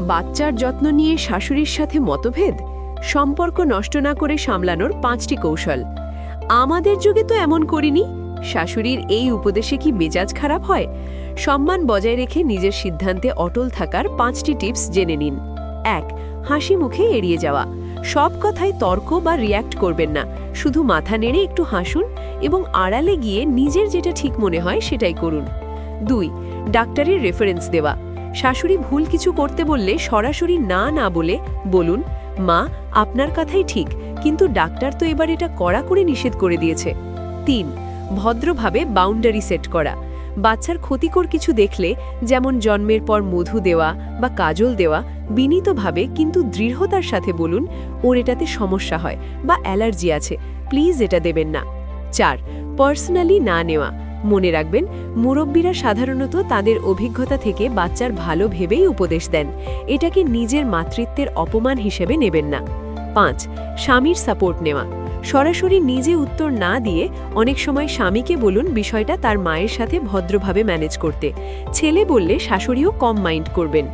বাচ্চার যত্ন নিয়ে শাশুড়ির সাথে মতভেদ, সম্পর্ক নষ্ট না করে সামলানোর 5টি কৌশল। আমাদের যুগে তো এমন করিনি। শাশুড়ির এই উপদেশে কি মেজাজ খারাপ হয়? সম্মান বজায় রেখে নিজের সিদ্ধান্তে অটল থাকার 5টি টিপস জেনে নিন। 1. হাসি মুখে এড়িয়ে যাওয়া। সব কথায় তর্ক বা রিয়্যাক্ট করবেন না, শুধু মাথা নেড়ে একটু হাসুন এবং আড়ালে গিয়ে নিজের যেটা ঠিক মনে হয় সেটাই করুন। 2. ডাক্তারের রেফারেন্স দেওয়া। শাশুড়ি ভুল কিছু করতে বললে সরাসরি না না বলে বলুন, মা, আপনার কথাই ঠিক, কিন্তু ডাক্তার তো এবার এটা কড়া করে নিষেধ করে দিয়েছে। 3. ভদ্রভাবে বাউন্ডারি সেট করা। বাচ্চার ক্ষতিকর কিছু দেখলে, যেমন জন্মের পর মধু দেওয়া বা কাজল দেওয়া, বিনীতভাবে কিন্তু দৃঢ়তার সাথে বলুন, ওর এটাতে সমস্যা হয় বা অ্যালার্জি আছে, প্লিজ এটা দেবেন না। 4. পার্সোনালি না নেওয়া। মনে রাখবেন, মুরব্বীরা সাধারণত তাদের অভিজ্ঞতা থেকে বাচ্চার ভালো ভেবেই উপদেশ দেন, এটাকে নিজের মাতৃত্বের অপমান হিসেবে নেবেন না। 5. স্বামীর সাপোর্ট নেওয়া। সরাসরি নিজে উত্তর না দিয়ে অনেক সময় স্বামীকে বলুন বিষয়টা তার মায়ের সাথে ভদ্রভাবে ম্যানেজ করতে। ছেলে বললে শাশুড়িও কম মাইন্ড করবেন।